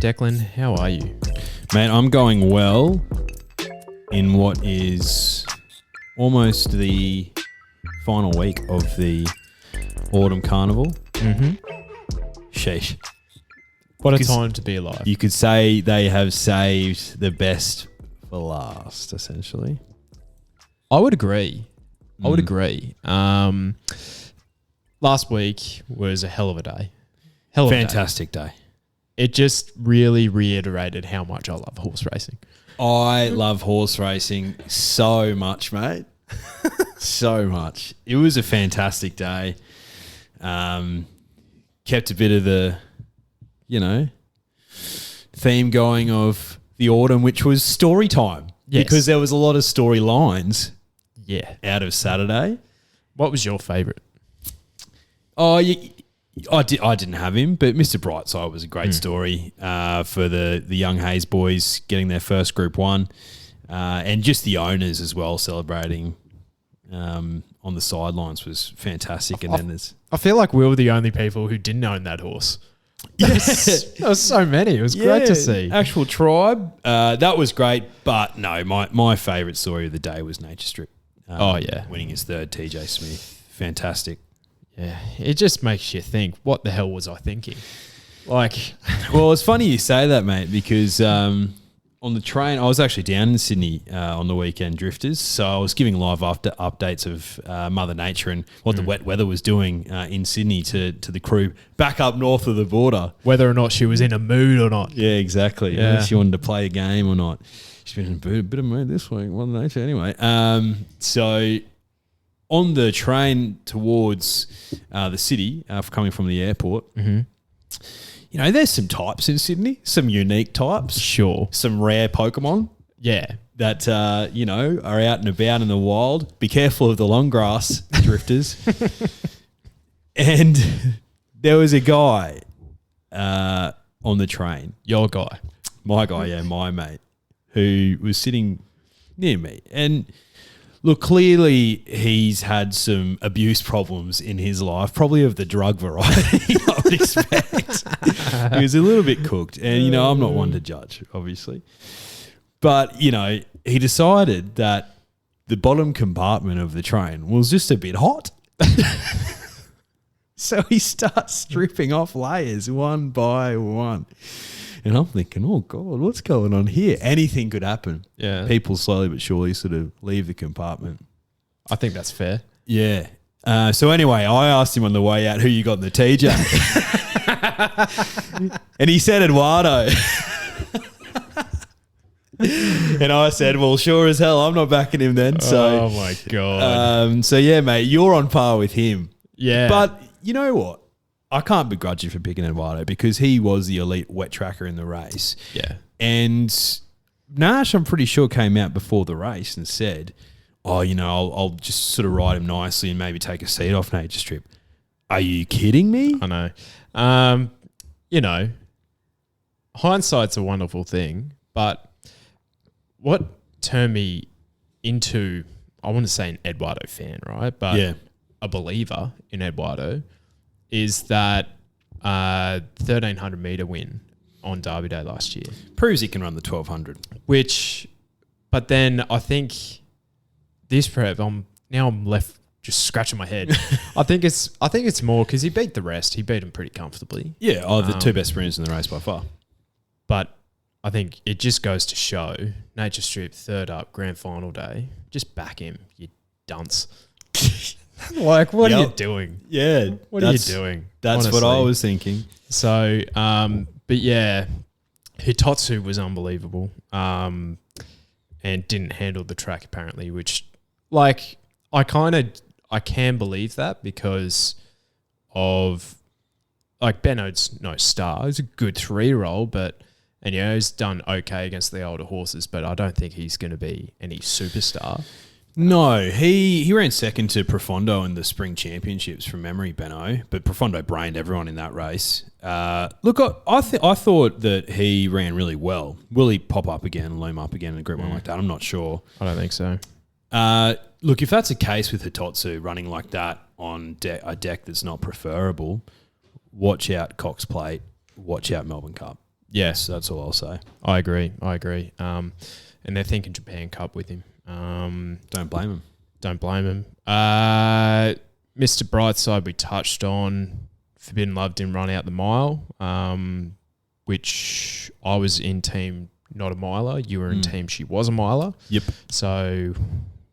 Declan, how are you? Mate, I'm going well in what is almost the final week of the Autumn Carnival. Mm-hmm. Sheesh. What a time to be alive. You could say they have saved the best for last, essentially. I would agree. Last week was a hell of a day. Fantastic day. It just really reiterated how much I love horse racing. I love horse racing so much, mate. So much. It was a fantastic day. Kept a bit of the, theme going of the autumn, which was story time. Yes. Because there was a lot of storylines out of Saturday. What was your favourite? Oh, I didn't have him, but Mr. Brightside was a great story for the young Hayes boys getting their first Group 1 and just the owners as well celebrating on the sidelines was fantastic. And then I feel like we were the only people who didn't own that horse. Yes, there was so many. It was great to see. Actual tribe. That was great, but no, my favourite story of the day was Nature Strip. Winning his third TJ Smith. Fantastic. Yeah, it just makes you think, what the hell was I thinking? Well, it's funny you say that, mate, because on the train, I was actually down in Sydney on the weekend drifters, so I was giving live updates of Mother Nature and what the wet weather was doing in Sydney to the crew back up north of the border. Whether or not she was in a mood or not. Yeah, exactly. Yeah. Whether she wanted to play a game or not. She's been in a bit of mood this week, Mother Nature. Anyway, so on the train towards the city, coming from the airport, there's some types in Sydney, some unique types. Sure. Some rare Pokemon. Yeah. That, are out and about in the wild. Be careful of the long grass drifters. And there was a guy on the train. Your guy. My guy, yeah, my mate, who was sitting near me. And look, clearly he's had some abuse problems in his life, probably of the drug variety, I would expect. He was a little bit cooked. And, I'm not one to judge, obviously. But, he decided that the bottom compartment of the train was just a bit hot. So he starts stripping off layers one by one. And I'm thinking, oh, God, what's going on here? Anything could happen. Yeah. People slowly but surely sort of leave the compartment. I think that's fair. Yeah. So anyway, I asked him on the way out who you got in the TJ. And he said Eduardo. And I said, well, sure as hell, I'm not backing him then. So, oh, my God. So, yeah, mate, you're on par with him. Yeah. But you know what? I can't begrudge you for picking Eduardo because he was the elite wet tracker in the race. Yeah. And Nash, I'm pretty sure, came out before the race and said, I'll just sort of ride him nicely and maybe take a seat off Nature Strip. Are you kidding me? I know. Hindsight's a wonderful thing, but what turned me into, I want to say an Eduardo fan, right? But a believer in Eduardo is that 1,300 metre win on Derby Day last year. Proves he can run the 1,200. But then I think this prep, I'm left just scratching my head. I think it's more because he beat the rest. He beat him pretty comfortably. Yeah, the two best sprinters in the race by far. But I think it just goes to show, Nature Strip, third up, grand final day, just back him, you dunce. What are you doing? Yeah. What are you doing? That's honestly? what I was thinking. So, but yeah, Hitotsu was unbelievable and didn't handle the track apparently, which I can believe that because of Benno's no star. He's a good 3-year-old, but he's done okay against the older horses, but I don't think he's going to be any superstar. No, he ran second to Profondo in the spring championships from memory, Benno, but Profondo brained everyone in that race. Look, I thought that he ran really well. Will he pop up again, loom up again in a Group 1 like that? I'm not sure. I don't think so. Look, if that's the case with Hitotsu running like that on a deck that's not preferable, watch out Cox Plate, watch out Melbourne Cup. Yes, That's all I'll say. I agree. And they're thinking Japan Cup with him. Don't blame him. Don't blame him. Mr. Brightside, we touched on. Forbidden Love didn't run out the mile, which I was in team not a miler. You were in team she was a miler. Yep. So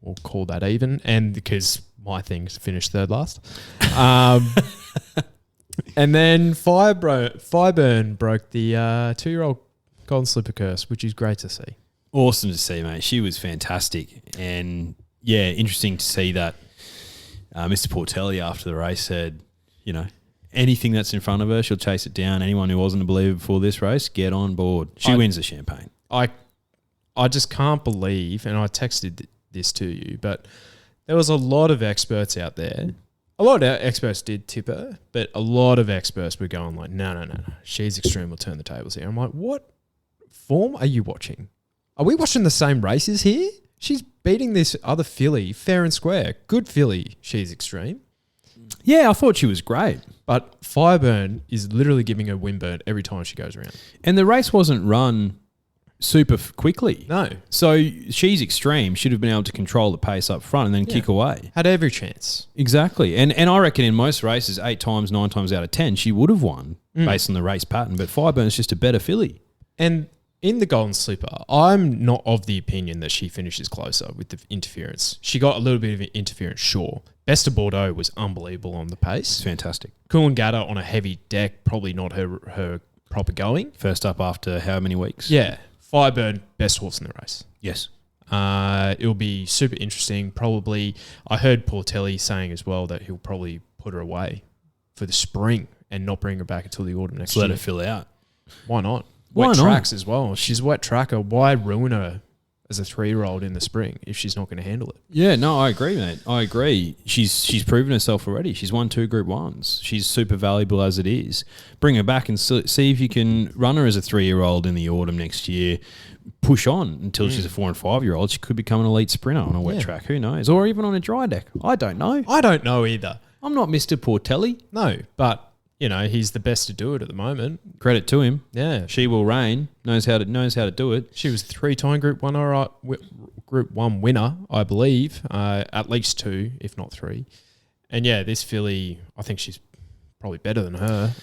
we'll call that even. And because my thing's finished third last. And then Fireburn broke the 2-year-old Golden Slipper curse, which is great to see. Awesome to see, mate. She was fantastic. And, yeah, interesting to see that Mr. Portelli after the race said, you know, anything that's in front of her, she'll chase it down. Anyone who wasn't a believer before this race, get on board. She wins the champagne. I just can't believe, and I texted this to you, but there was a lot of experts out there. A lot of experts did tip her, but a lot of experts were going like, no. She's extreme. We'll turn the tables here. I'm like, what form are you watching? Are we watching the same races here? She's beating this other filly fair and square. Good filly. She's extreme. Yeah, I thought she was great. But Fireburn is literally giving her windburn every time she goes around. And the race wasn't run super quickly. No. So she's extreme. Should have been able to control the pace up front and then kick away. Had every chance. Exactly. And I reckon in most races, 9 times out of 10, she would have won based on the race pattern. But Fireburn's just a better filly. And in the Golden Slipper, I'm not of the opinion that she finishes closer with the interference. She got a little bit of interference, sure. Best of Bordeaux was unbelievable on the pace. It's fantastic. Coolangatta on a heavy deck, probably not her proper going. First up after how many weeks? Yeah. Fireburn, best horse in the race. Yes. It'll be super interesting. Probably, I heard Portelli saying as well that he'll probably put her away for the spring and not bring her back until the autumn next year. Let her fill out. Why not? Why wet not? tracks as well. She's a wet tracker. Why ruin her as a 3-year-old in the spring if she's not going to handle it? Yeah, no, I agree, mate. I agree. She's proven herself already. She's won 2 Group 1s. She's super valuable as it is. Bring her back and see if you can run her as a 3-year-old in the autumn next year. Push on until she's a 4 and 5-year-old. She could become an elite sprinter on a wet track. Who knows? Or even on a dry deck. I don't know. I don't know either. I'm not Mr. Portelli. No, but you know he's the best to do it at the moment. Credit to him. Yeah, She will reign. Knows how to do it. she was 3-time Group 1 winner, I believe. At least 2, if not 3. And yeah, this filly, I think she's probably better than her.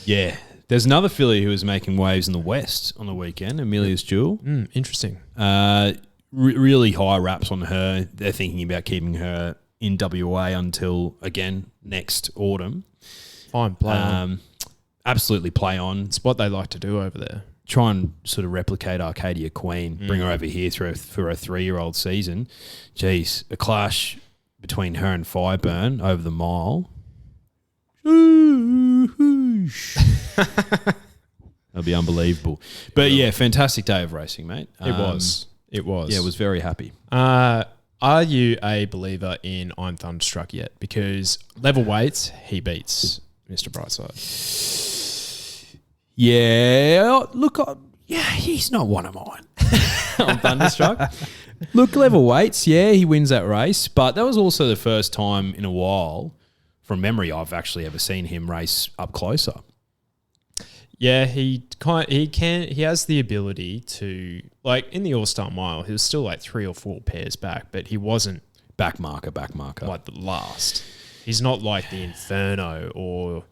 Yeah. There's another filly who was making waves in the West on the weekend, Amelia's Jewel. Interesting. Really high raps on her. They're thinking about keeping her in WA until, again, next autumn. Fine, play on. Absolutely play on. It's what they like to do over there. Try and sort of replicate Arcadia Queen. Bring her over here for a 3-year-old season. Jeez, a clash between her and Fireburn over the mile. That'll be unbelievable. But yeah, fantastic day of racing, mate. It was. Yeah, I was very happy. Are you a believer in I'm Thunderstruck yet? Because level weights, he beats Mr. Brightside. Yeah, look, he's not one of mine. I'm Thunderstruck. Look, level weights, yeah, he wins that race. But that was also the first time in a while, from memory, I've actually ever seen him race up closer. Yeah, he has the ability to, like in the All-Star Mile, he was still like 3 or 4 pairs back, but he wasn't back marker. Like the last. He's not like the Inferno or,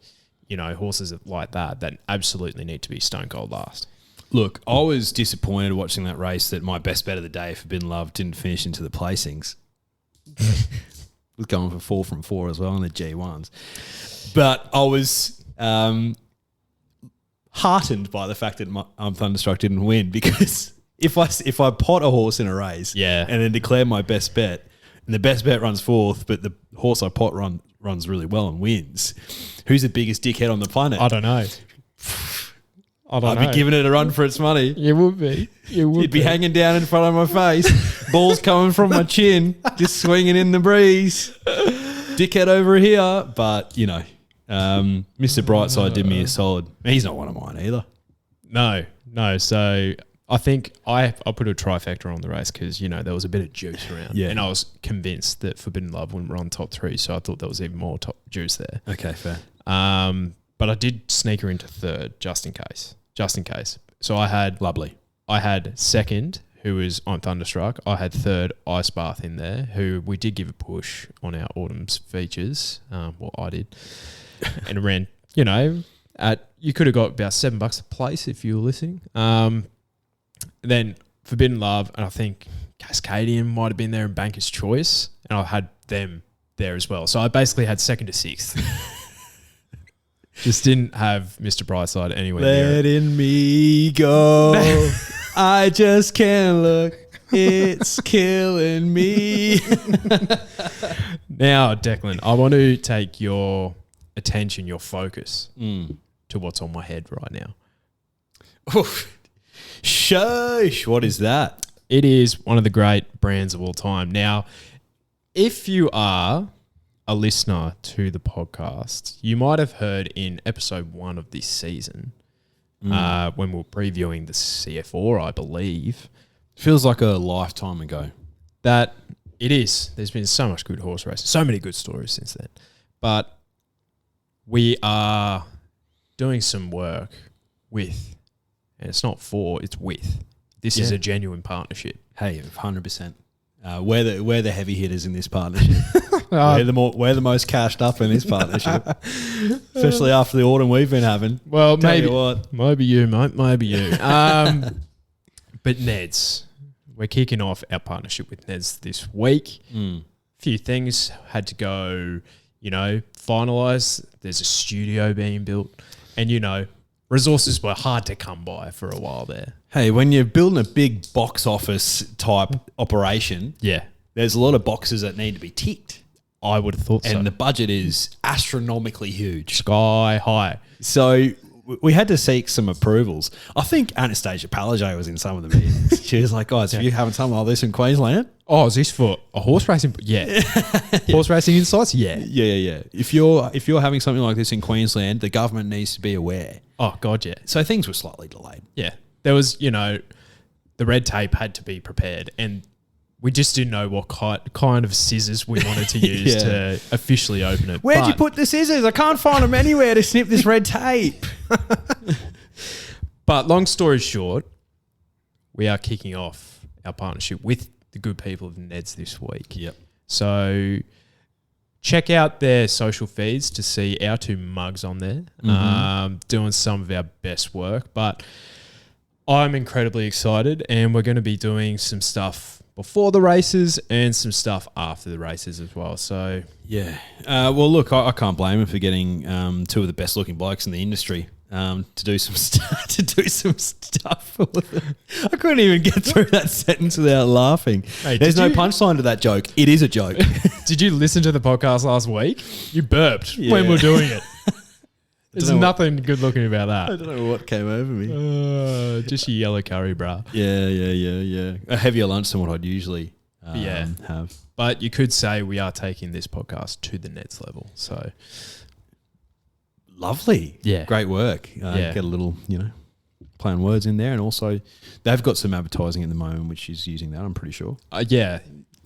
you know, horses like that absolutely need to be stone cold last. Look, I was disappointed watching that race that my best bet of the day, Forbidden Love, didn't finish into the placings. Was going for 4 from 4 as well in the G1s. But I was heartened by the fact that Thunderstruck didn't win, because if I pot a horse in a race and then declare my best bet, and the best bet runs 4th, but the horse I pot runs really well and wins, who's the biggest dickhead on the planet? I don't know. I'd be giving it a run for its money. You would be. You'd be hanging down in front of my face, balls coming from my chin, just swinging in the breeze. Dickhead over here. But, you know, Mr. Brightside did me a solid. He's not one of mine either. No. So I think I put a trifecta on the race because, you know, there was a bit of juice around. Yeah. And I was convinced that Forbidden Love wouldn't run top 3. So I thought there was even more top juice there. Okay, fair. but I did sneak her into third just in case. So I had second, who was on Thunderstruck. I had third, Ice Bath in there, who we did give a push on our autumn's features. I did. And it ran, you could have got about $7 a place if you were listening. Then Forbidden Love, and I think Cascadian might have been there in Banker's Choice, and I had them there as well. So I basically had second to sixth. Just didn't have Mr. Brightside anywhere near it. Letting me go. I just can't look. It's killing me. Now, Declan, I want to take your attention, your focus to what's on my head right now. Oof. Shush. What is that? It is one of the great brands of all time. Now, if you are a listener to the podcast, you might have heard in episode 1 of this season, when we were previewing the CF4, I believe. Feels like a lifetime ago. That it is. There's been so much good horse racing, so many good stories since then. But we are doing some work with, and it's not for, it's with. This is a genuine partnership. Hey, 100%. We're the heavy hitters in this partnership. We're the most cashed up in this partnership, especially after the autumn we've been having. Well, maybe you, mate. Maybe you. But Neds, we're kicking off our partnership with Neds this week. Few things had to go, finalise. There's a studio being built, and resources were hard to come by for a while there. Hey, when you're building a big box office type operation, there's a lot of boxes that need to be ticked. I would have thought so. And the budget is astronomically huge. Sky high. So we had to seek some approvals. I think Anastasia Palage was in some of the meetings. She was like, guys, have you having something like this in Queensland? Oh, is this for a horse racing? Yeah. Horse racing insights? Yeah. Yeah. If you're having something like this in Queensland, the government needs to be aware. Oh, God, yeah. So things were slightly delayed. Yeah. There was, the red tape had to be prepared, and we just didn't know what kind of scissors we wanted to use to officially open it. Where'd you put the scissors? I can't find them anywhere to snip this red tape. But long story short, we are kicking off our partnership with the good people of Neds this week. Yep. So check out their social feeds to see our two mugs on there, doing some of our best work. But I'm incredibly excited, and we're going to be doing some stuff before the races and some stuff after the races as well. So yeah. Well, look, I can't blame him for getting two of the best looking blokes in the industry to do some stuff. I couldn't even get through that sentence without laughing. Hey, there's no punchline to that joke. It is a joke. Did you listen to the podcast last week? You burped when we're doing it. There's nothing good looking about that. I don't know what came over me. Just your yellow curry, bruh. Yeah. A heavier lunch than what I'd usually have. But you could say we are taking this podcast to the Neds level. So lovely. Yeah. Great work. Get a little, play on words in there. And also they've got some advertising at the moment, which is using that, I'm pretty sure. Yeah,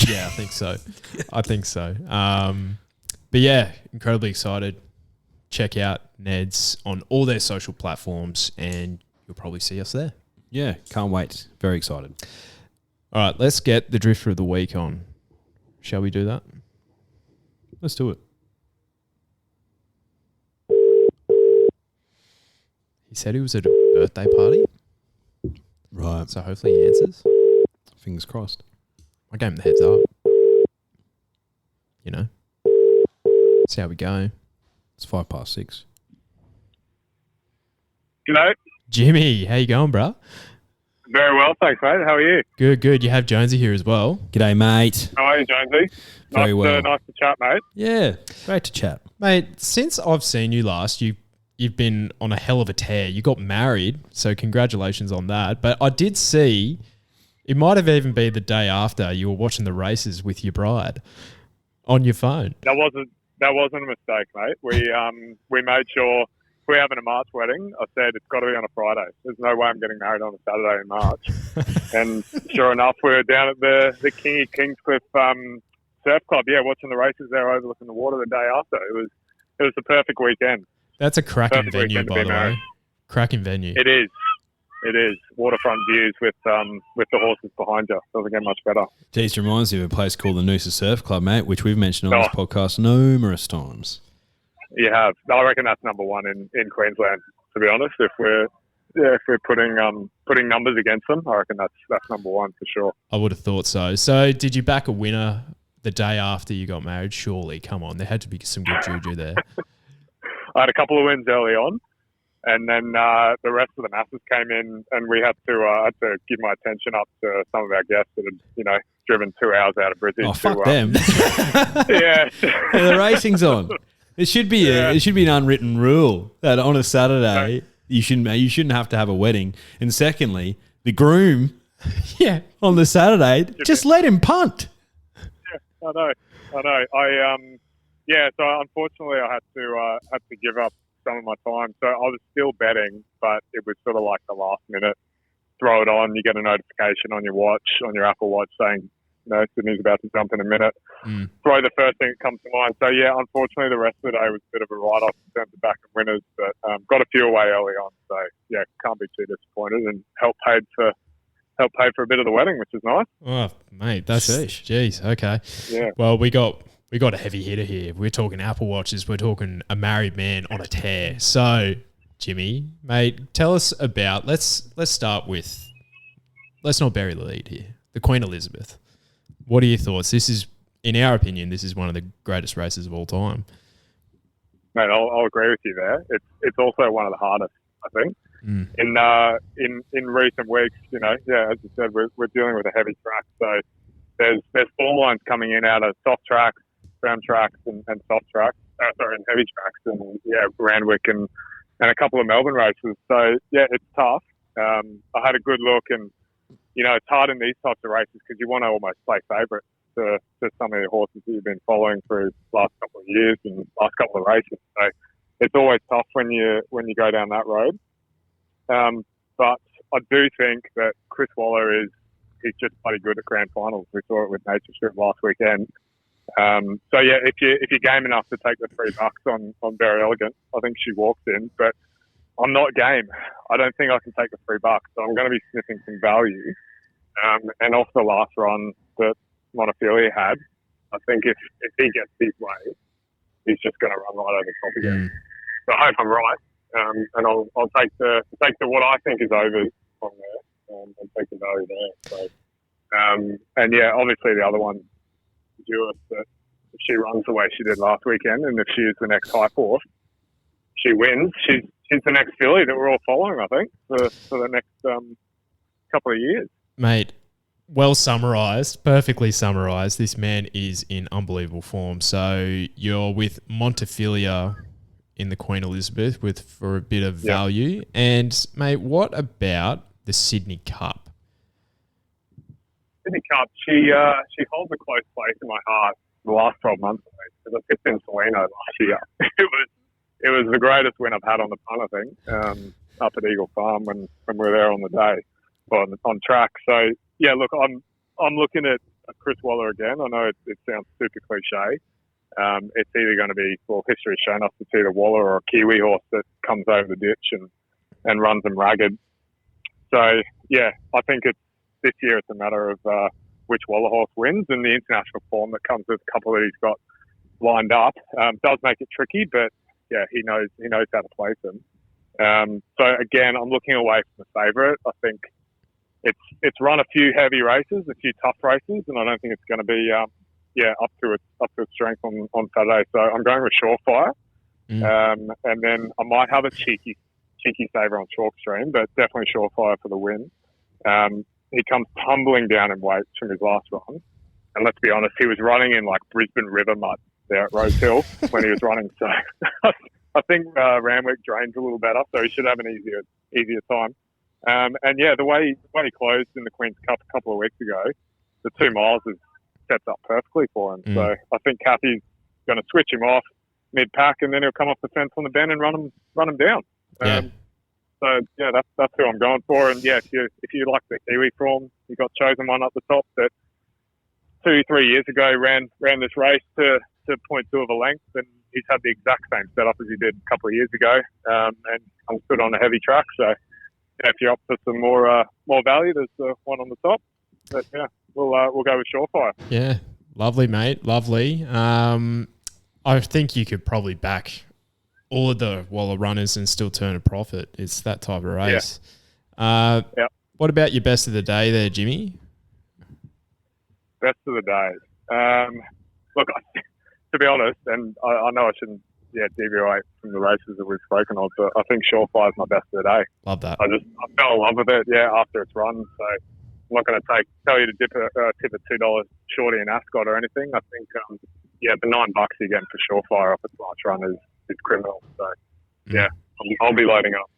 I think so. But yeah, incredibly excited. Check out Neds on all their social platforms, and you'll probably see us there. Yeah, can't wait. Very excited. All right, let's get the Drifter of the Week on. Shall we do that? Let's do it. He said he was at a birthday party. Right. So hopefully he answers. Fingers crossed. I gave him the heads up. See how we go. It's 6:05. G'day. Jimmy, how you going, bro? Very well, thanks, mate. How are you? Good. You have Jonesy here as well. G'day, mate. How are you, Jonesy? Very well. Nice to chat, mate. Yeah, great to chat. Mate, since I've seen you last, you've been on a hell of a tear. You got married, so congratulations on that. But I did see, it might have even been the day after, you were watching the races with your bride on your phone. That wasn't a mistake, mate. We made sure if we're having a March wedding, I said it's got to be on a Friday. There's no way I'm getting married on a Saturday in March. And sure enough, we were down at the Kingy Kingscliff Surf Club, watching the races there overlooking the water the day after. It was the perfect weekend. That's a cracking Perfect venue, weekend to by be the married. way. Cracking venue. It is. It is. Waterfront views with the horses behind you. Doesn't get much better. Geez, reminds me of a place called the Noosa Surf Club, mate, which we've mentioned on this podcast numerous times. You have. I reckon that's number one in Queensland, to be honest. If we're putting numbers against them, I reckon that's number one for sure. I would have thought so. So did you back a winner the day after you got married? Surely, come on. There had to be some good juju there. I had a couple of wins early on, and then the rest of the masses came in, and we had to give my attention up to some of our guests that had, driven 2 hours out of Brisbane. Oh, fuck them. Yeah. The racing's on. It should be an unwritten rule that on a Saturday you shouldn't have to have a wedding. And secondly, the groom, on the Saturday, just let him punt. Yeah, I know. So unfortunately, I had to give up some of my time. So I was still betting, but it was sort of like the last minute. Throw it on. You get a notification on your watch, on your Apple Watch, saying, Sydney's about to jump in a minute. Throw the first thing that comes to mind. So yeah, unfortunately, the rest of the day was a bit of a write-off in terms of back and winners, but got a few away early on. So yeah, can't be too disappointed, and helped pay for a bit of the wedding, which is nice. Oh, mate, that's jeez. Okay. Yeah. Well, we got a heavy hitter here. We're talking Apple Watches. We're talking a married man on a tear. So, Jimmy, mate, tell us about. Let's start with. Let's not bury the lead here. The Queen Elizabeth. What are your thoughts? This is, in our opinion, this is one of the greatest races of all time. Mate, I'll agree with you there. It's also one of the hardest, I think. In recent weeks, as you said, we're dealing with a heavy track. So there's form lines coming in out of soft tracks, firm tracks, and soft tracks. And heavy tracks, and Randwick and a couple of Melbourne races. So yeah, it's tough. I had a good look, and it's hard in these types of races because you want to almost play favourite to some of the horses that you've been following through the last couple of years and last couple of races. So it's always tough when you go down that road. But I do think that Chris Waller he's just bloody good at grand finals. We saw it with Nature Strip last weekend. So yeah, if you're game enough to take the $3 on Very Elegant, I think she walks in. But I'm not game. I don't think I can take the $3, so I'm going to be sniffing some value. And off the last run that Montefiore had, I think if he gets his way, he's just going to run right over the top again. So I hope I'm right, and I'll take the what I think is overs from there, and take the value there. So, and yeah, obviously the other one, Jewess, that if she runs the way she did last weekend, and if she is the next high horse, she wins. She's the next filly that we're all following, I think, for the next couple of years. Mate, well summarised, perfectly summarised. This man is in unbelievable form. So you're with Montefiore in the Queen Elizabeth for a bit of value. And, mate, what about the Sydney Cup? Sydney Cup, she holds a close place in my heart the last 12 months, because I picked in Salino last year. It was the greatest win I've had on the punt, I think, up at Eagle Farm when we were there on the day, on track. So, yeah, look, I'm looking at Chris Waller again. I know it sounds super cliche. It's either going to be, history's shown us it's either Waller or a Kiwi horse that comes over the ditch and runs them ragged. So, yeah, I think this year it's a matter of which Waller horse wins, and the international form that comes with a couple that he's got lined up does make it tricky, but yeah, he knows how to place them. So again, I'm looking away from the favourite. I think it's run a few heavy races, a few tough races, and I don't think it's going to be up to its strength on Saturday. So I'm going with Surefire, and then I might have a cheeky saver on Chalkstream, but definitely Surefire for the win. He comes tumbling down in weights from his last run, and let's be honest, he was running in like Brisbane River mud there at Rose Hill when he was running. So I think Randwick drains a little better, so he should have an easier time. And yeah, the way he closed in the Queen's Cup a couple of weeks ago, the 2 miles is sets up perfectly for him. So I think Kathy's going to switch him off mid-pack, and then he'll come off the fence on the bend and run him down. So yeah, that's who I'm going for. And yeah, if you like the Kiwi form, you got Chosen One up the top that 2-3 years ago ran this race to 0.2 of a length, and he's had the exact same setup as he did a couple of years ago, and I'm stood on a heavy track. So if you're up for some more value, there's the one on the top. But yeah, we'll go with Surefire. Yeah, lovely, mate. Lovely. I think you could probably back all of the Waller runners and still turn a profit. It's that type of race. Yeah. What about your best of the day there, Jimmy? Best of the days. Look, to be honest, and I know I shouldn't deviate from the races that we've spoken of, but I think Surefire is my best of the day. Love that. I fell in love with it, after its run. So I'm not going to tell you to tip a $2 shorty in Ascot or anything. I think, the $9 you're getting for Surefire off its last run is criminal. So, I'll be loading up.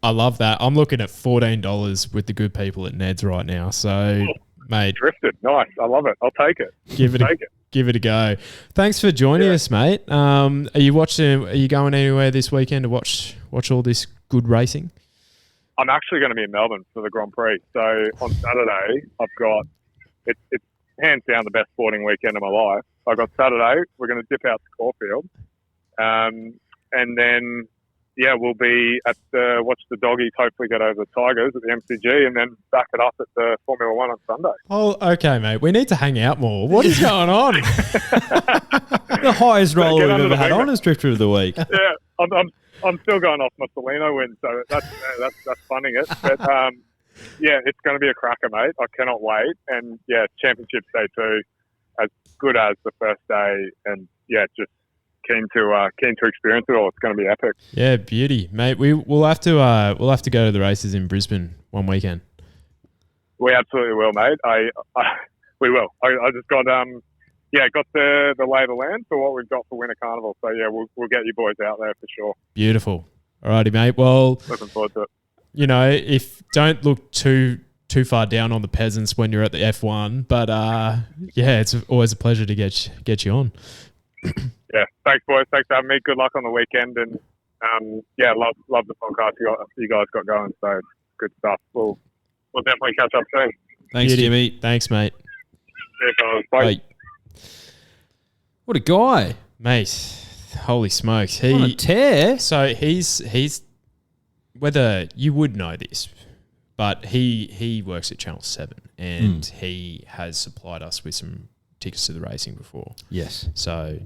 I love that. I'm looking at $14 with the good people at Ned's right now. So, mate. Drifted. Nice. I love it. I'll take it. Give it a go. Thanks for joining us, mate. Are you going anywhere this weekend to watch all this good racing? I'm actually going to be in Melbourne for the Grand Prix. So on Saturday, I've got it's hands down the best sporting weekend of my life. I've got Saturday. We're going to dip out to Caulfield, and then we'll be at watch the doggies hopefully get over the Tigers at the MCG, and then back it up at the Formula One on Sunday. Oh, okay, mate. We need to hang out more. What is going on? The highest roller we've ever had on as Drifter of the Week. Yeah, I'm still going off my Salino win, so that's funning it. But it's going to be a cracker, mate. I cannot wait. And Championship Day 2, as good as the first day, and just keen to experience it all. It's going to be epic. Yeah, beauty, mate. We'll have to go to the races in Brisbane one weekend. We absolutely will, mate. We will. I just got got the lay of the land for what we've got for Winter Carnival. So we'll get you boys out there for sure. Beautiful. Alrighty, mate. Well, looking forward to it. If don't look too far down on the peasants when you're at the F1, but it's always a pleasure to get you on. Yeah, thanks, boys. Thanks for having me. Good luck on the weekend, and love the podcast you guys got going. So good stuff. We'll definitely catch up soon. Thanks, Jimmy. Thanks, mate. Yeah, guys. Bye. What a guy, mate! Holy smokes, on a tear. So he's whether you would know this, but he works at Channel 7 and he has supplied us with some tickets to the racing before. Yes. So.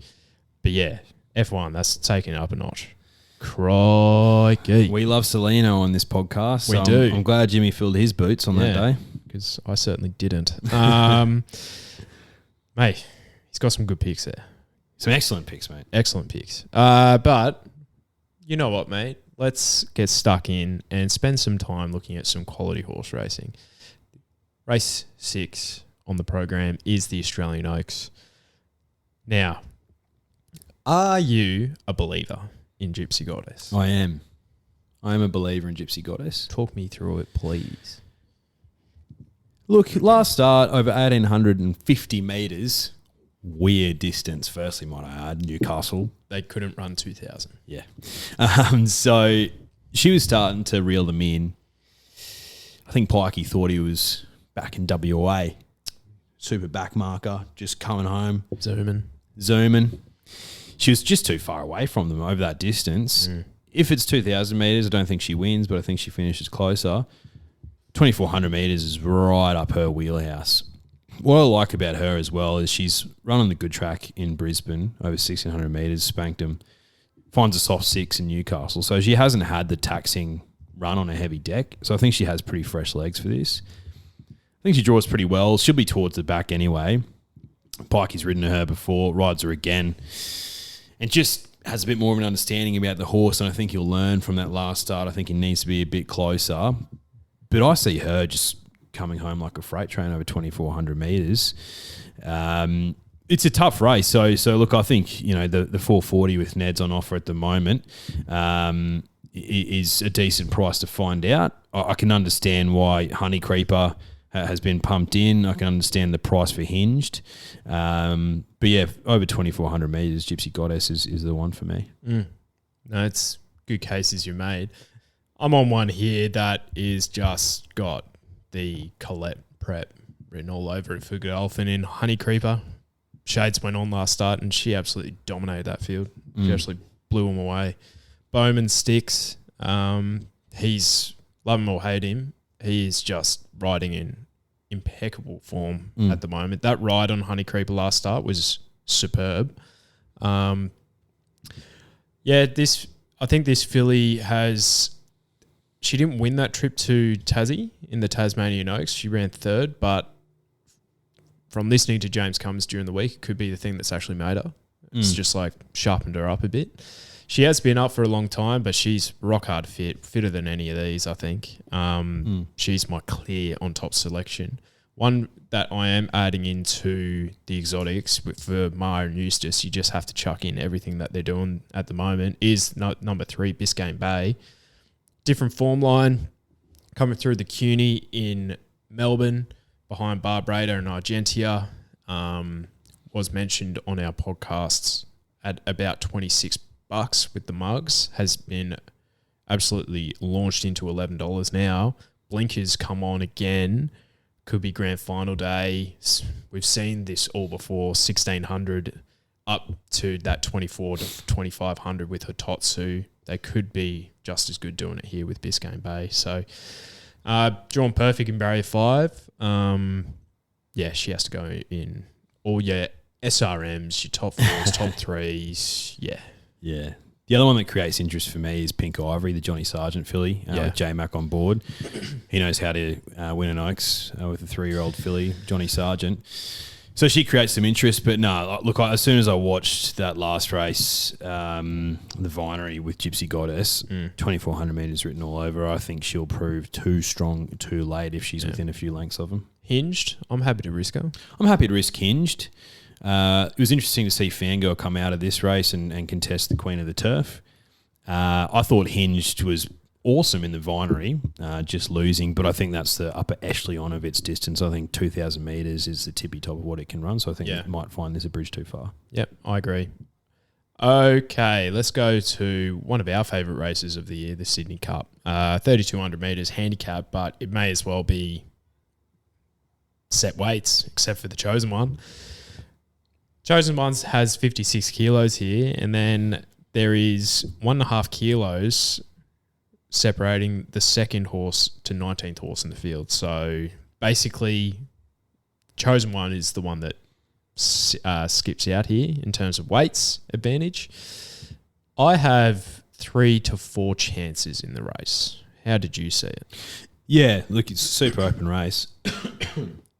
But F1, that's taken it up a notch. Crikey. We love Salino on this podcast. We do. I'm glad Jimmy filled his boots on that day. Because I certainly didn't. Mate, he's got some good picks there. Some excellent picks, mate. Excellent picks. But you know what, mate? Let's get stuck in and spend some time looking at some quality horse racing. Race 6 on the program is the Australian Oaks. Now, are you a believer in Gypsy Goddess? I am. I am a believer in Gypsy Goddess. Talk me through it, please. Look, last start over 1,850 metres. Weird distance, firstly, might I add. Newcastle. They couldn't run 2,000. Yeah. So she was starting to reel them in. I think Pikey thought he was back in WA. Super back marker, just coming home. Zooming. She was just too far away from them over that distance. If it's 2,000 metres, I don't think she wins, but I think she finishes closer. 2,400 metres is right up her wheelhouse. What I like about her as well is she's running the good track in Brisbane, over 1,600 metres, spanked them, finds a soft 6 in Newcastle. So she hasn't had the taxing run on a heavy deck. So I think she has pretty fresh legs for this. I think she draws pretty well. She'll be towards the back anyway. Pikey's ridden her before, rides her again, and just has a bit more of an understanding about the horse, and I think he'll learn from that last start. I think he needs to be a bit closer. But I see her just coming home like a freight train over 2,400 metres. It's a tough race. So look, I think, the 440 with Ned's on offer at the moment is a decent price to find out. I can understand why Honey Creeper has been pumped in. I can understand the price for Hinged. But over 2,400 metres, Gypsy Goddess is the one for me. No, it's good cases you made. I'm on one here that is just got the Colette prep written all over it for Godolphin in Honey Creeper. Shades went on last start and she absolutely dominated that field. She actually blew him away. Bowman sticks. He's, love him or hate him, he is just riding in impeccable form at the moment. That ride on Honey Creeper last start was superb. I think this filly she didn't win that trip to Tassie in the Tasmanian Oaks. She ran third, but from listening to James Cummins during the week, it could be the thing that's actually made her. It's just like sharpened her up a bit. She has been up for a long time, but she's rock hard fit, fitter than any of these, I think. She's my clear on top selection. One that I am adding into the exotics for Maya and Eustace, you just have to chuck in everything that they're doing at the moment, is number 3, Biscayne Bay. Different form line, coming through the CUNY in Melbourne, behind Barbreda and Argentia. Was mentioned on our podcasts at about $26 with the mugs, has been absolutely launched into $11 now. Blinkers come on again, could be grand final day. We've seen this all before, 1600 up to that 24 to 2500 with Hitotsu. They could be just as good doing it here with Biscayne Bay. So drawn perfect in barrier 5. She has to go in all your SRMs, your top 4s, top 3s. Yeah. The other one that creates interest for me is Pink Ivory, the Johnny Sargent filly, with J-Mac on board. He knows how to win an Oaks with a 3-year-old filly, Johnny Sargent. So she creates some interest, but no, look, as soon as I watched that last race, the Vinery with Gypsy Goddess, 2,400 metres written all over, I think she'll prove too strong too late if she's within a few lengths of them. Hinged, I'm happy to risk her. I'm happy to risk Hinged. It was interesting to see Fangirl come out of this race and contest the Queen of the Turf. I thought Hinged was awesome in the Vinery, just losing, but I think that's the upper echelon of its distance. I think 2,000 metres is the tippy top of what it can run, so I think it might find this a bridge too far. Yep, I agree. Okay, let's go to one of our favourite races of the year, the Sydney Cup. 3,200 metres handicap, but it may as well be set weights, except for the Chosen One. Chosen Ones has 56 kilos here, and then there is 1.5 kilos separating the second horse to 19th horse in the field. So basically, Chosen One is the one that skips out here in terms of weights advantage. I have 3 to 4 chances in the race. How did you see it? Yeah, look, it's a super open race.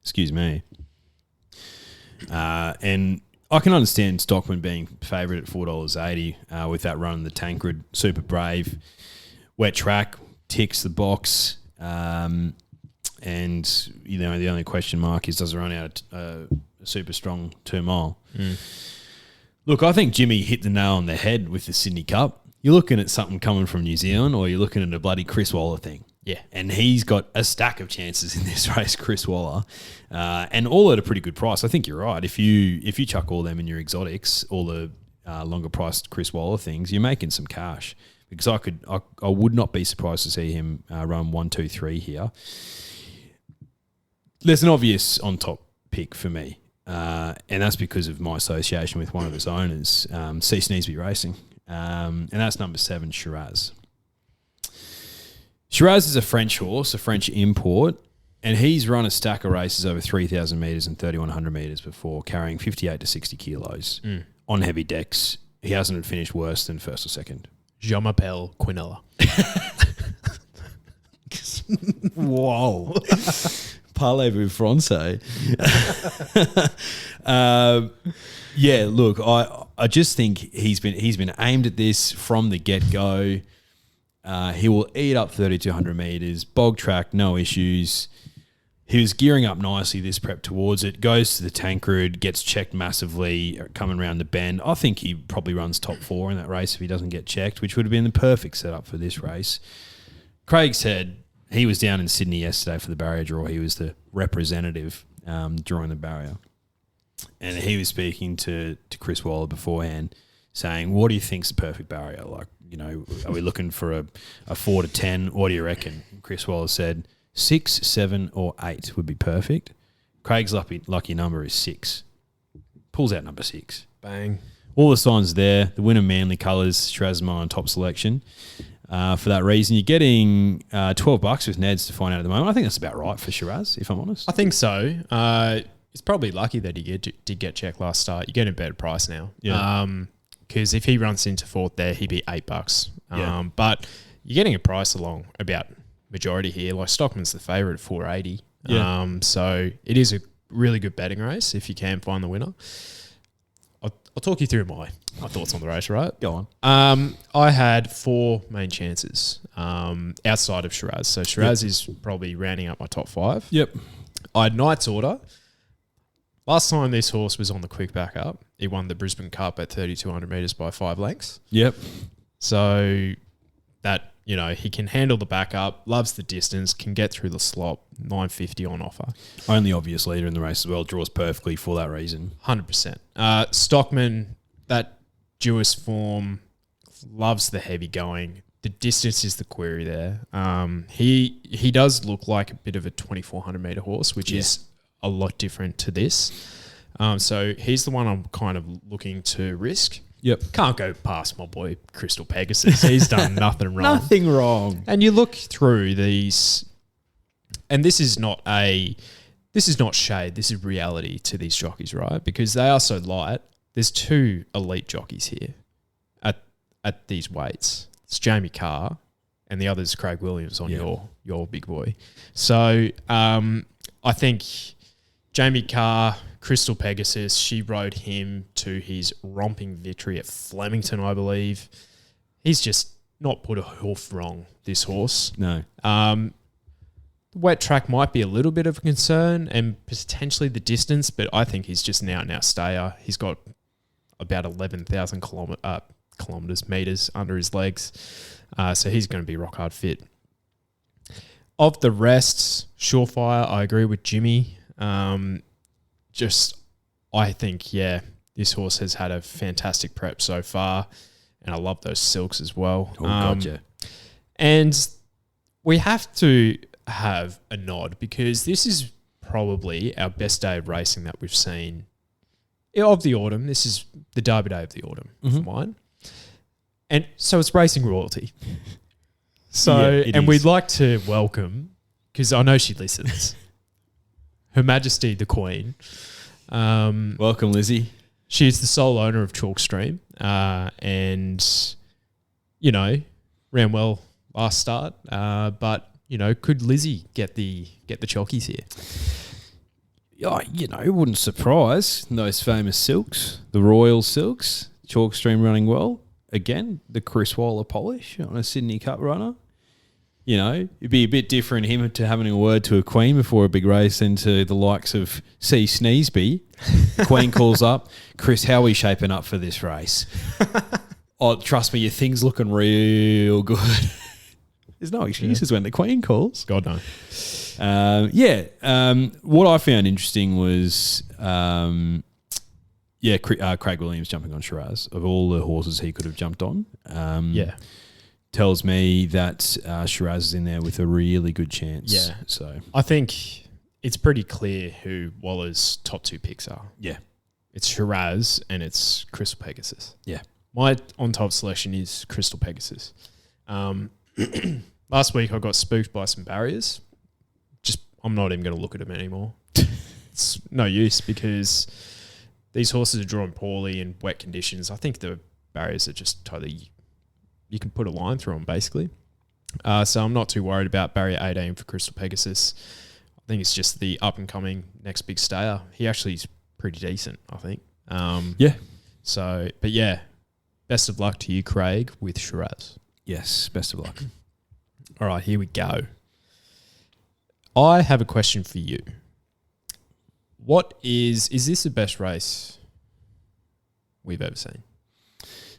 Excuse me. And I can understand Stockman being favourite at $4.80 with that run in the Tancred. Super brave. Wet track, ticks the box. And, the only question mark is, does it run out a super strong 2 mile? Look, I think Jimmy hit the nail on the head with the Sydney Cup. You're looking at something coming from New Zealand, or you're looking at a bloody Chris Waller thing. Yeah. And he's got a stack of chances in this race, Chris Waller, and all at a pretty good price. I think you're right. If you chuck all them in your exotics, all the longer priced Chris Waller things, you're making some cash. Because I would not be surprised to see him run 1, 2, 3 here. There's an obvious on top pick for me, and that's because of my association with one of its owners, C. Sneesby Racing, and that's number 7, Shiraz. Shiraz is a French horse, a French import, and he's run a stack of races over 3,000 metres and 3,100 metres before, carrying 58 to 60 kilos on heavy decks. He hasn't finished worse than first or second. Je m'appelle Quinella. Whoa. Parlez-vous français? Look, I just think he's been aimed at this from the get-go. He will eat up 3,200 metres, bog track, no issues. He was gearing up nicely this prep towards it, goes to the Tancred, gets checked massively coming around the bend. I think he probably runs top 4 in that race if he doesn't get checked, which would have been the perfect setup for this race. Craig said he was down in Sydney yesterday for the barrier draw. He was the representative drawing the barrier. And he was speaking to Chris Waller beforehand, saying, what do you think's the perfect barrier? Like, are we looking for a 4 to 10? What do you reckon? Chris Waller said 6, 7 or 8 would be perfect. Craig's lucky number is 6. pulls out number 6. Bang. All the signs there. The winner Manly colours, Shiraz on top selection. For that reason, you're getting $12 with Neds to find out at the moment. I think that's about right for Shiraz, if I'm honest. I think so. It's probably lucky that he did get checked last start. You're getting a better price now. Yeah. Because if he runs into fourth there, he'd be $8. Yeah. But you're getting a price along about majority here. Like Stockman's the favourite at $4.80. Yeah. So it is a really good betting race if you can find the winner. I'll talk you through my thoughts on the race, right? Go on. I had 4 main chances outside of Shiraz. So Shiraz is probably rounding up my top 5. Yep. I had Knight's Order. Last time this horse was on the quick backup, he won the Brisbane Cup at 3,200 metres by 5 lengths. Yep. So that, he can handle the backup, loves the distance, can get through the slop, 950 on offer. Only obvious leader in the race as well, draws perfectly for that reason. 100%. Stockman, that Jewess form, loves the heavy going. The distance is the query there. He does look like a bit of a 2,400 metre horse, which is a lot different to this. So he's the one I'm kind of looking to risk. Yep. Can't go past my boy Crystal Pegasus. He's done nothing wrong. Nothing wrong. And you look through these, and this is not shade, this is reality to these jockeys, right? Because they are so light. There's 2 elite jockeys here at these weights. It's Jamie Carr and the other is Craig Williams on your big boy. So I think Jamie Carr, Crystal Pegasus, she rode him to his romping victory at Flemington, I believe. He's just not put a hoof wrong, this horse. No. The wet track might be a little bit of a concern and potentially the distance, but I think he's just an out-and-out stayer. He's got about 11,000 metres under his legs. So he's going to be rock hard fit. Of the rest, Surefire, I agree with Jimmy. I think, this horse has had a fantastic prep so far, and I love those silks as well. Oh, gotcha. And we have to have a nod because this is probably our best day of racing that we've seen of the autumn. This is the Derby day of the autumn for mine. And so it's racing royalty. So, and we'd like to welcome, because I know she listens, Her Majesty the Queen. Welcome, Lizzie. She is the sole owner of Chalkstream, and ran well last start. But could Lizzie get the chalkies here? Yeah, it wouldn't surprise those famous silks, the Royal Silks, Chalkstream running well. Again, the Chris Waller polish on a Sydney Cup runner. It'd be a bit different him to having a word to a queen before a big race than to the likes of C. Sneesby. Queen calls up, Chris, how are we shaping up for this race? Oh, trust me, your thing's looking real good. There's no excuses when the Queen calls. God, no. What I found interesting was, Craig Williams jumping on Shiraz. Of all the horses he could have jumped on. Tells me that Shiraz is in there with a really good chance. Yeah. So I think it's pretty clear who Waller's top 2 picks are. Yeah. It's Shiraz and it's Crystal Pegasus. Yeah. My on-top selection is Crystal Pegasus. Last week I got spooked by some barriers. I'm not even going to look at them anymore. It's no use because these horses are drawn poorly in wet conditions. I think the barriers are just totally... You can put a line through them, basically. So I'm not too worried about barrier 18 for Crystal Pegasus. I think it's just the up-and-coming next big stayer. He actually is pretty decent, I think. So, but yeah, best of luck to you, Craig, with Shiraz. Yes, best of luck. All right, here we go. I have a question for you. Is this the best race we've ever seen?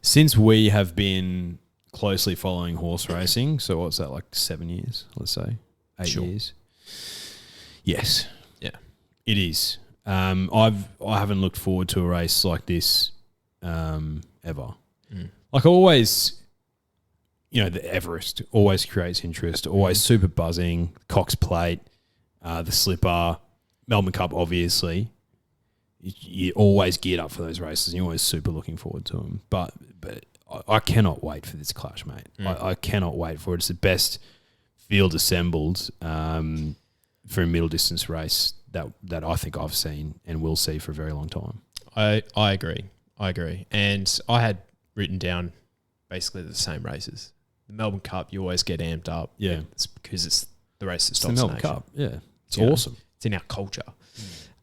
Since we have been closely following horse racing, so what's that, like 7 years, let's say? 8 years? Yes. Yeah. It is. I haven't looked forward to a race like this ever. Like always, the Everest always creates interest, always super buzzing, Cox Plate, the Slipper, Melbourne Cup, obviously. you're always geared up for those races and you're always super looking forward to them. But I cannot wait for this clash, mate. I cannot wait for it. It's the best field assembled for a middle distance race that I think I've seen and will see for a very long time. I agree. And I had written down basically the same races. The Melbourne Cup, you always get amped up. Yeah. It's because it's the race that It's stops the Melbourne nation. Cup. Yeah. It's You know, awesome. it's in our culture.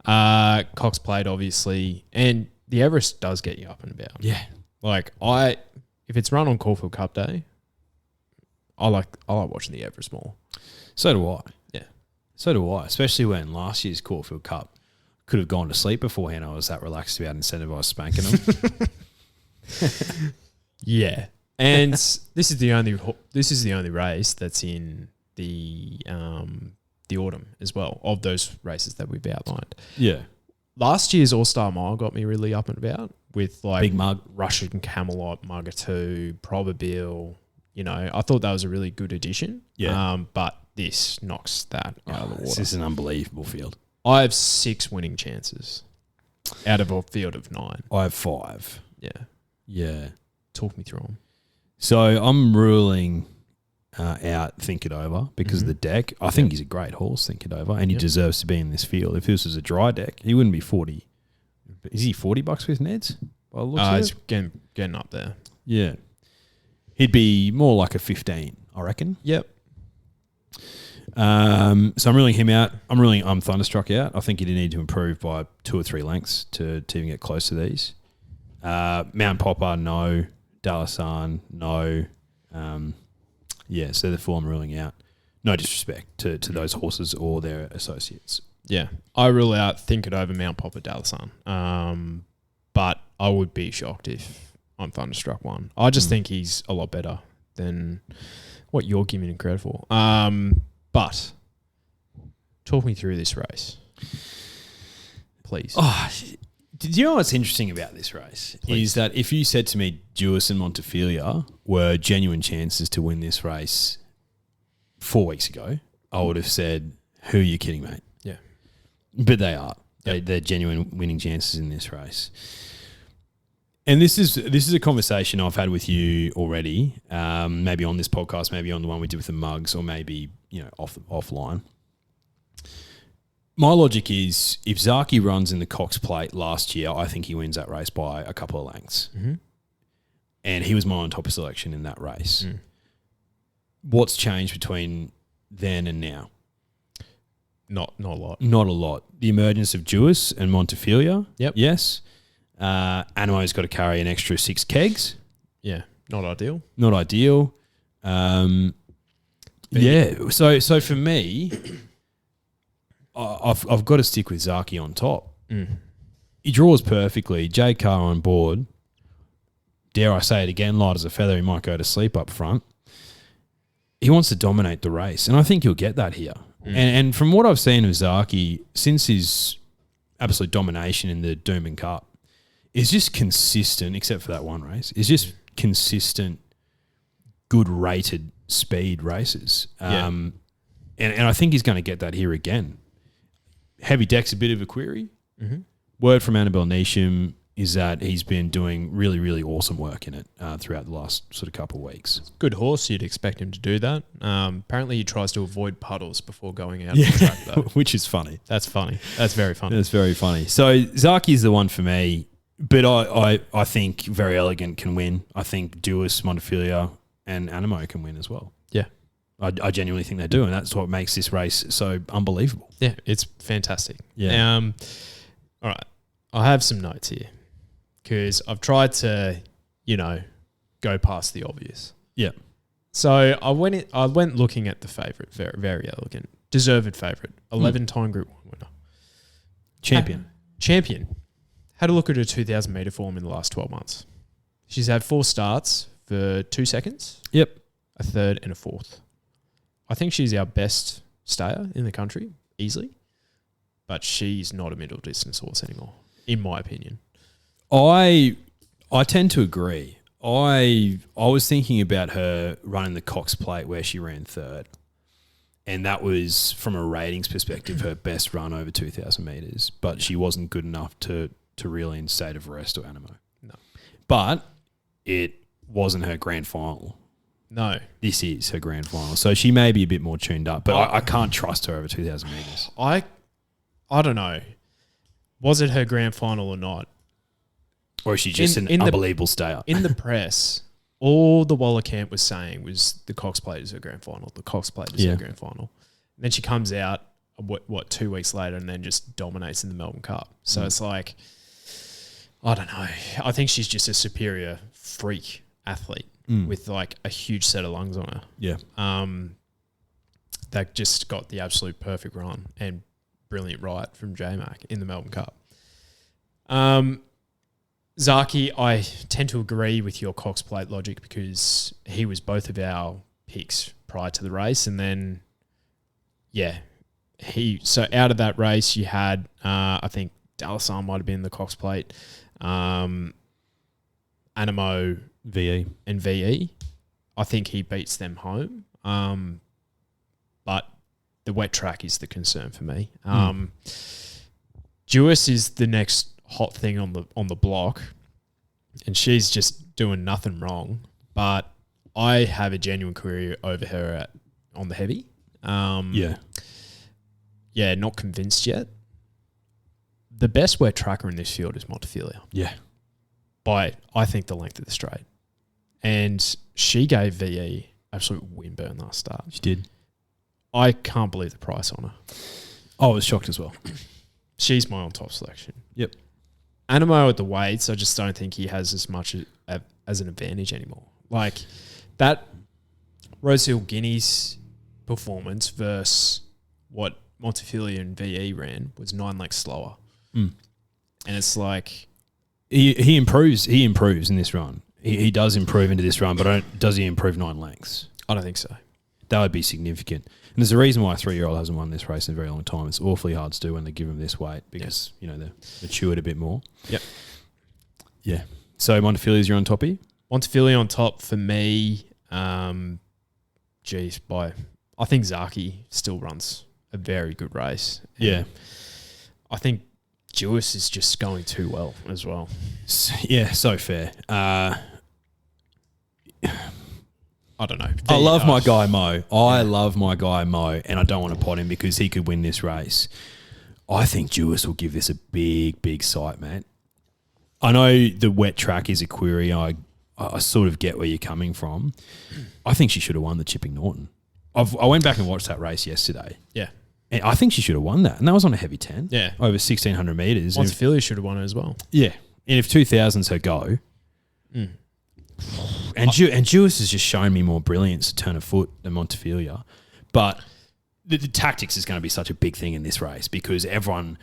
Cox Plate, obviously. And the Everest does get you up and about. Yeah. Like, if it's run on Caulfield Cup Day, I like watching the Everest more. So do I. Yeah. So do I, especially when last year's Caulfield Cup could have gone to sleep beforehand. I was that relaxed about incentivized spanking them. Yeah. And this is the only race that's in the autumn as well, of those races that we've outlined. Yeah. Last year's All-Star Mile got me really up and about with like Big Mug. Russian Camelot, Mugger 2, Probabile. You know, I thought that was a really good addition. Yeah. But this knocks that out of the water. This is an unbelievable field. I have 6 winning chances out of a field of 9. I have 5. Yeah. Yeah. Talk me through them. So I'm ruling out Think It Over because of the deck. I think he's a great horse, Think It Over, and he deserves to be in this field. If this was a dry deck, he wouldn't be 40. Is he $40 with Neds? By the looks of He's it? getting up there. Yeah. He'd be more like a 15, I reckon. Yep. So I'm ruling him out. I'm Thunderstruck out. I think he'd need to improve by 2 or 3 lengths to even get close to these. Mount Popper, no. Dalasan, no. So therefore I'm ruling out. No disrespect to those horses or their associates. Yeah. I rule out Think It Over, Mount Popper, Dalasan. But I would be shocked if I'm Thunderstruck 1. I just think he's a lot better than what you're giving him credit for. But talk me through this race, please. Oh, do you know what's interesting about this race? Please. Is that if you said to me Duis and Montefilia were genuine chances to win this race 4 weeks ago, I would have said, who are you kidding, mate? Yeah. But they are. They're genuine winning chances in this race. And this is a conversation I've had with you already, maybe on this podcast, maybe on the one we did with the mugs, or maybe offline. My logic is if Zaki runs in the Cox Plate last year, I think he wins that race by a couple of lengths. Mm-hmm. And he was my on-top selection in that race. What's changed between then and now? Not a lot. Not a lot. The emergence of Duis and Montefilia. Yep. Yes. Anamo's got to carry an extra 6 kegs. Yeah. Not ideal. Not ideal. So for me, I've got to stick with Zaki on top. He draws perfectly. J Car on board. Dare I say it again, light as a feather, he might go to sleep up front. He wants to dominate the race, and I think he'll get that here. And from what I've seen of Zaki, since his absolute domination in the Doomben Cup, is just consistent, except for that one race, is just consistent, good rated speed races. And I think he's going to get that here again. Heavy deck's a bit of a query. Word from Annabelle Neesham is that he's been doing really, really awesome work in it throughout the last sort of couple of weeks. Good horse. You'd expect him to do that. Apparently he tries to avoid puddles before going out on the track, though. Which is funny. That's funny. That's very funny. That's very funny. So Zaki is the one for me, but I think Very Elegant can win. I think Duis, Montefilia and Animo can win as well. Yeah. I genuinely think they do, and that's what makes this race so unbelievable. Yeah, it's fantastic. Yeah. All right. I have some notes here because I've tried to, go past the obvious. Yeah. So I went looking at the favourite, very, very elegant, deserved favourite, 11-time Group 1 winner. Champion. Had a look at her 2,000 metre form in the last 12 months. She's had 4 starts for 2 seconds. Yep. A third and a fourth. I think she's our best stayer in the country, easily. But she's not a middle distance horse anymore, in my opinion. I tend to agree. I was thinking about her running the Cox Plate where she ran third. And that was, from a ratings perspective, her best run over 2,000 metres. But she wasn't good enough to reel in State of Rest or Animo. No. But it wasn't her grand final. No. This is her grand final. So she may be a bit more tuned up. But I can't trust her over 2,000 metres. I don't know. Was it her grand final or not? Or is she just an unbelievable stayer? In the press, all the Waller camp was saying was the Cox Plate is her grand final. The Cox Plate is her grand final. And then she comes out, 2 weeks later, and then just dominates in the Melbourne Cup. So it's like, I don't know. I think she's just a superior freak athlete with like a huge set of lungs on her. Yeah. That just got the absolute perfect run and brilliant ride from J-Mac in the Melbourne Cup. Zaki, I tend to agree with your Cox Plate logic because he was both of our picks prior to the race. And then, so out of that race, you had, I think Dallasan might have been the Cox Plate, Animo, VE. And VE. I think he beats them home. But the wet track is the concern for me. Jewess is the next hot thing on the block, and she's just doing nothing wrong. But I have a genuine query over her on the heavy. Not convinced yet. The best wet tracker in this field is Montefilia. Yeah, by I think the length of the straight, and she gave VE absolute windburn last start. She did. I can't believe the price on her. I was shocked as well. She's my on-top selection. Yep. Animo at the weights, I just don't think he has as much as an advantage anymore. Like that Rosehill Guineas performance versus what Montefilia and VE ran was 9 lengths slower. And it's like... He improves in this run. He does improve into this run, but does he improve 9 lengths? I don't think so. That would be significant. And there's a reason why a 3-year-old hasn't won this race in a very long time. It's awfully hard to do when they give them this weight because, they're matured a bit more. Yep. Yeah. So Montefilia's your on toppy? Montefilia on top for me. I think Zaki still runs a very good race. Yeah. I think Jewess is just going too well as well. Yeah, so fair. I don't know. I love my guy Mo. Love my guy Mo, and I don't want to pot him because he could win this race. I think Jewess will give this a big, big sight, man. I know the wet track is a query. I sort of get where you're coming from. I think she should have won the Chipping Norton. I went back and watched that race yesterday. Yeah. And I think she should have won that. And that was on a heavy 10. Yeah. Over 1,600 metres. Montefilia should have won it as well. Yeah. And if 2,000's her go... And Jewess has just shown me more brilliance to turn a foot than Montefilia. But the tactics is going to be such a big thing in this race because everyone...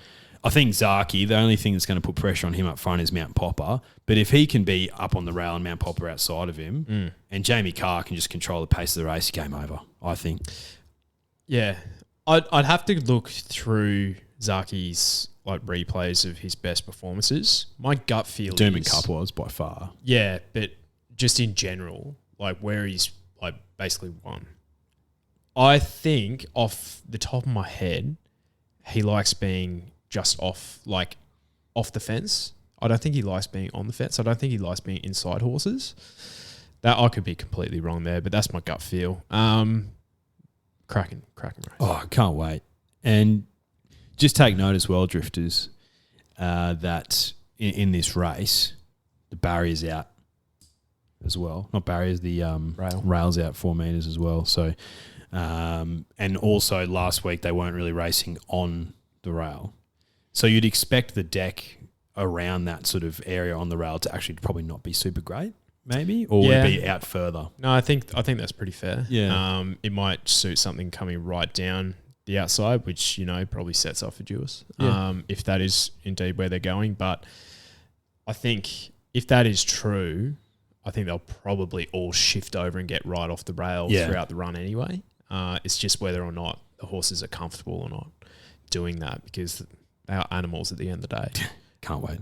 I think Zaki, the only thing that's going to put pressure on him up front is Mount Popper. But if he can be up on the rail and Mount Popper outside of him and Jamie Carr can just control the pace of the race, game over, I think. Yeah. I'd have to look through Zaki's replays of his best performances. My gut feel is... Doomben Cup was by far. Yeah, but... just in general, where he's basically won. I think off the top of my head, he likes being just off the fence. I don't think he likes being on the fence. I don't think he likes being inside horses. That I could be completely wrong there, but that's my gut feel. Cracking race. Oh, I can't wait. And just take note as well, drifters, that in this race, the barrier's out as well. Not barriers, the rail's out 4 metres as well. So, and also last week they weren't really racing on the rail. So you'd expect the deck around that sort of area on the rail to actually probably not be super great, maybe, or would it be out further? No, I think that's pretty fair. Yeah. It might suit something coming right down the outside, which, probably sets off for Jewess, if that is indeed where they're going. But I think if that is true, I think they'll probably all shift over and get right off the rail throughout the run anyway. It's just whether or not the horses are comfortable or not doing that because they are animals at the end of the day. Can't wait.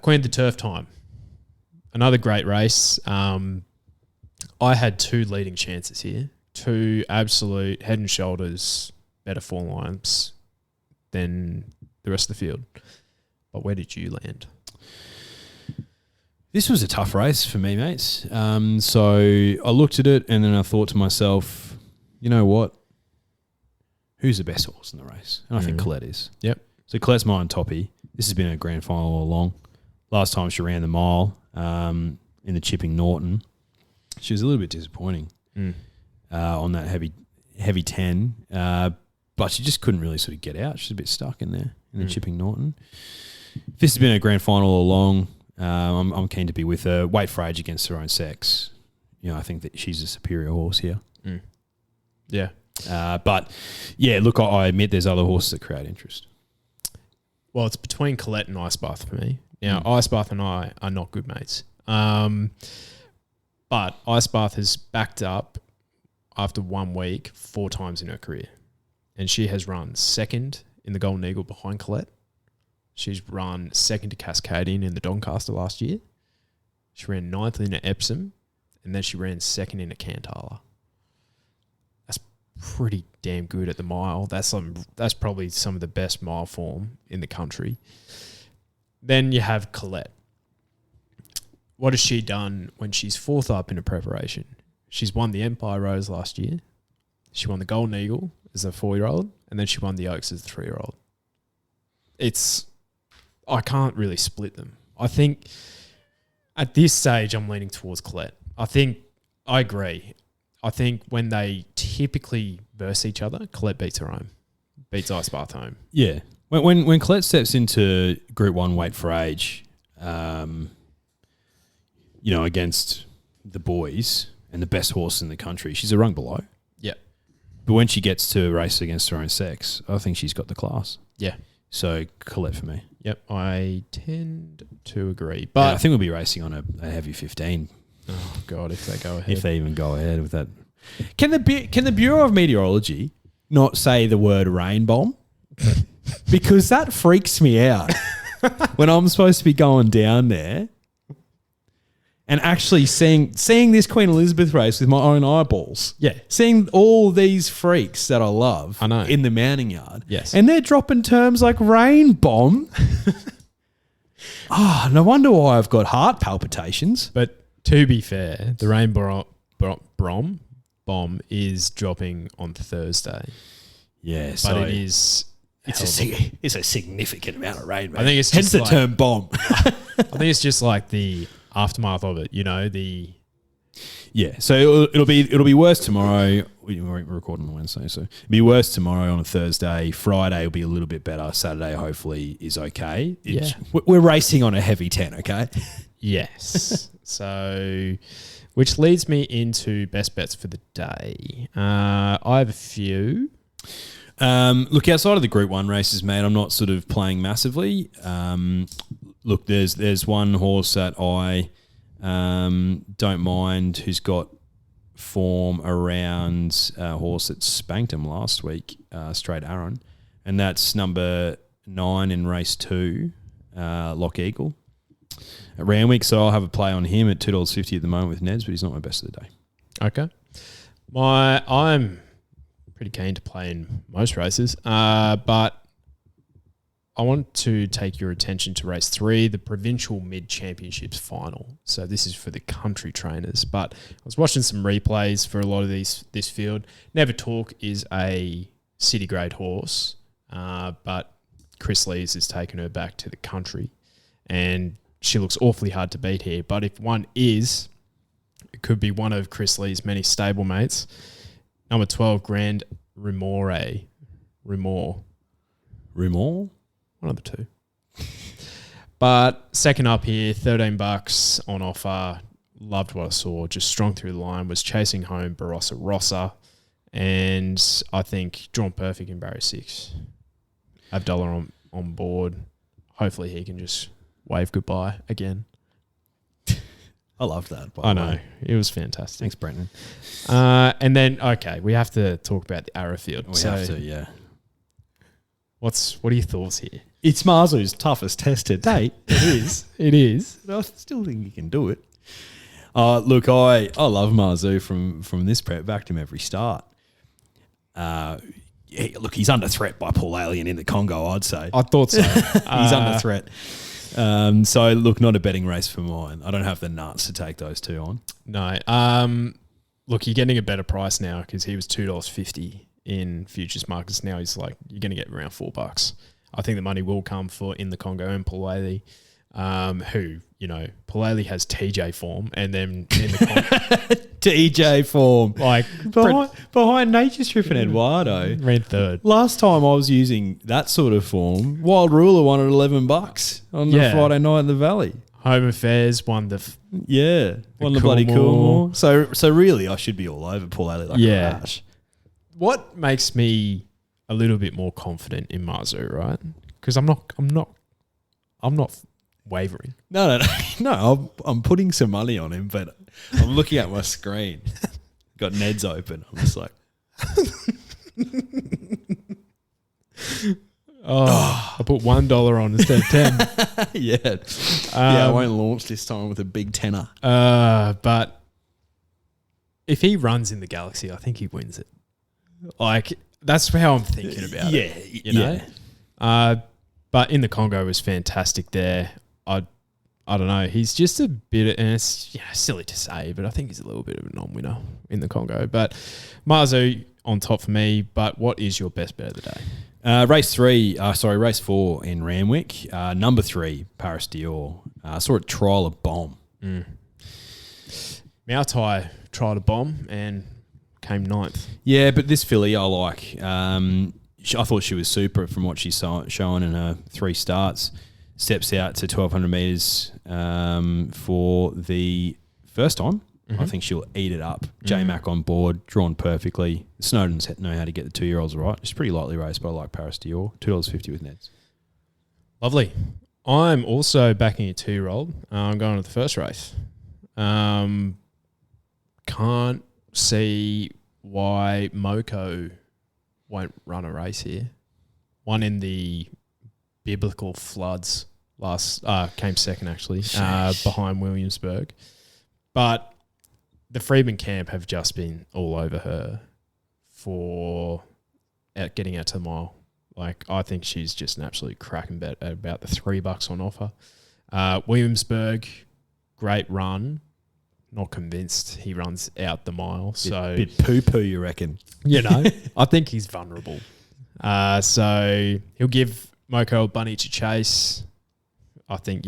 Queen of the Turf time. Another great race. I had 2 leading chances here. two absolute head and shoulders better form lines than the rest of the field. But where did you land? This was a tough race for me, mates. So I looked at it and then I thought to myself, you know what? Who's the best horse in the race? And I think Colette is. Yep. So Colette's mine toppy. This has been a grand final all along. Last time she ran the mile in the Chipping Norton, she was a little bit disappointing on that heavy 10, but she just couldn't really sort of get out. She's a bit stuck in there in the Chipping Norton. This has been a grand final all along. I'm keen to be with her. Wait for age against her own sex. You know, I think that she's a superior horse here. Yeah. But, yeah, look, I admit there's other horses that create interest. Well, it's between Colette and Ice Bath for me. Now, Ice Bath and I are not good mates. But Ice Bath has backed up after 1 week 4 times in her career. And she has run second in the Golden Eagle behind Colette. She's run second to Cascadian in the Doncaster last year. She ran 9th in Epsom. And then she ran second in a Cantala. That's pretty damn good at the mile. That's probably some of the best mile form in the country. Then you have Colette. What has she done when she's 4th up in a preparation? She's won the Empire Rose last year. She won the Golden Eagle as a 4-year-old. And then she won the Oaks as a 3-year-old. I can't really split them. I think at this stage, I'm leaning towards Colette. I agree. I think when they typically verse each other, Colette beats her home, beats Ice Bath home. Yeah. When Colette steps into Group 1 weight for age, against the boys and the best horse in the country, she's a rung below. Yeah. But when she gets to race against her own sex, I think she's got the class. Yeah. So Colette for me. Yep, I tend to agree. But I think we'll be racing on a heavy 15. Oh, God, if they go ahead. If they even go ahead with that. Can the Bureau of Meteorology not say the word rain bomb? Because that freaks me out when I'm supposed to be going down there and actually seeing this Queen Elizabeth race with my own eyeballs. Yeah. Seeing all these freaks that I love I know. in the mounting yard. Yes. And they're dropping terms like rain bomb. No wonder why I've got heart palpitations. But to be fair, the rain bomb is dropping on Thursday. Yeah, But so it is... it's a significant amount of rain, mate. I think it's hence just the term bomb. I think it's just like the aftermath of it, Yeah, so it'll be worse tomorrow. We're recording on Wednesday, so it'll be worse tomorrow on a Thursday. Friday will be a little bit better. Saturday hopefully is okay. We're racing on a heavy 10, okay? Yes. So, which leads me into best bets for the day. I have a few. Look, outside of the Group 1 races, mate, I'm not sort of playing massively. Look, there's one horse that I don't mind who's got form around a horse that spanked him last week, Straight Aaron, and that's number 9 in race 2, Lock Eagle. At Randwick, so I'll have a play on him at $2.50 at the moment with Neds, but he's not my best of the day. Okay. I'm pretty keen to play in most races, but I want to take your attention to race 3, the Provincial Mid-Championships final. So this is for the country trainers, but I was watching some replays for a lot of this field. Never Talk is a city-grade horse, but Chris Lees has taken her back to the country, and she looks awfully hard to beat here. But if one is, it could be one of Chris Lee's many stablemates. Number 12, Grand Remore. One of the two. But second up here, $13 on offer. Loved what I saw. Just strong through the line. Was chasing home Barossa Rossa. And I think drawn perfect in barrier 6. Abdullah on board. Hopefully he can just wave goodbye again. I loved that. I know. It was fantastic. Thanks, Brenton. And then, okay, we have to talk about the Arrowfield. We have to, yeah. What are your thoughts here? It's Marzu's toughest test to date. It is. But I still think you can do it. Look, I love Marzu from this prep. Backed him every start. Look, he's under threat by Paul Alien in the Congo, I'd say. I thought so. He's under threat. So, look, not a betting race for mine. I don't have the nuts to take those two on. No. Look, you're getting a better price now because he was $2.50 in futures markets. Now he's like, you're going to get around $4. I think the money will come for In the Congo and Pulele, who, Pulele has TJ form, and then in the Congo, TJ form. like behind Nature Strip and Eduardo. ran third. Last time I was using that sort of form, Wild Ruler won at $11 on the Friday night in the Valley. Home Affairs won the won the bloody Coolmore. So really, I should be all over Pulele like a rash. What makes me a little bit more confident in Marzu, right? Because I'm not wavering. No. I'm putting some money on him, but I'm looking at my screen. Got Ned's open. I'm just like, I put $1 on instead of 10. yeah. I won't launch this time with a big tenner. But if he runs in the Galaxy, I think he wins it. Like, that's how I'm thinking about it. You know? But In the Congo was fantastic there. I don't know. He's just a bit, and it's silly to say, but I think he's a little bit of a non-winner in the Congo. But Marzu on top for me. But what is your best bet of the day? Race 4 in Randwick. Number 3, Paris Dior. I saw it trial a bomb. Mautai tried a bomb and came 9th. Yeah, but this filly I like. I thought she was super from what she's shown in her 3 starts. Steps out to 1,200 metres for the first time. I think she'll eat it up. J-Mac on board, drawn perfectly. Snowdens know how to get the 2-year-olds right. It's pretty lightly raced, but I like Paris Dior. $2.50 with Neds. Lovely. I'm also backing a 2-year-old. I'm going to the first race. Can't see why Moko won't run a race here. One in the Biblical Floods came second actually, behind Williamsburg. But the Freeman camp have just been all over her for getting out to the mile. Like, I think she's just an absolute cracking bet at about the $3 on offer. Williamsburg, great run. Not convinced he runs out the mile. Bit poo-poo, you reckon? I think he's vulnerable. So he'll give Moko a bunny to chase. I think,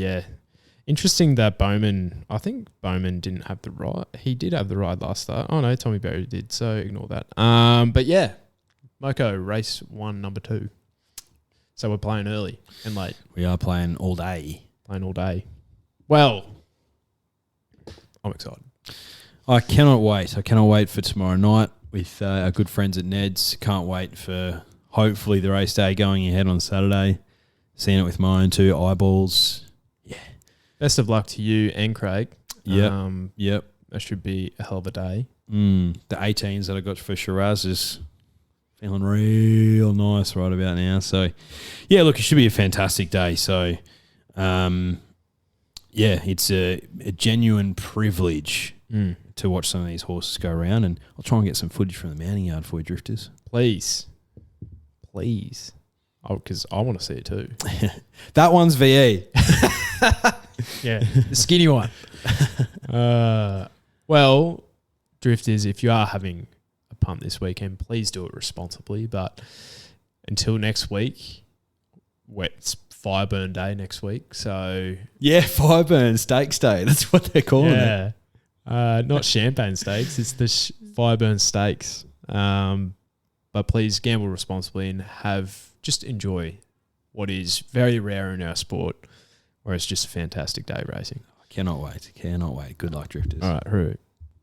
interesting that Bowman didn't have the ride. He did have the ride last start. Oh no, Tommy Berry did, so ignore that. But yeah, Moko, race 1, number 2. So we're playing early and late. We are playing all day. Well, I'm excited. I cannot wait for tomorrow night with our good friends at Ned's. Can't wait for hopefully the race day going ahead on Saturday. Seeing it with my own 2 eyeballs. Yeah. Best of luck to you and Craig. Yep. That should be a hell of a day. The 18s that I got for Shiraz is feeling real nice right about now. So, yeah, look, it should be a fantastic day. So, it's a genuine privilege to watch some of these horses go around, and I'll try and get some footage from the mounting yard for you, drifters. Please. Oh, because I want to see it too. That one's VE. Yeah, the skinny one. Well, drifters, if you are having a punt this weekend, please do it responsibly. But until next week, it's Fireburn Day next week. So yeah, Fireburn Stakes Day. That's what they're calling it. Not Champagne Stakes. It's the Fireburn Stakes. But please gamble responsibly and just enjoy what is very rare in our sport, where it's just a fantastic day racing. I cannot wait. Good luck, drifters. All right, hooray.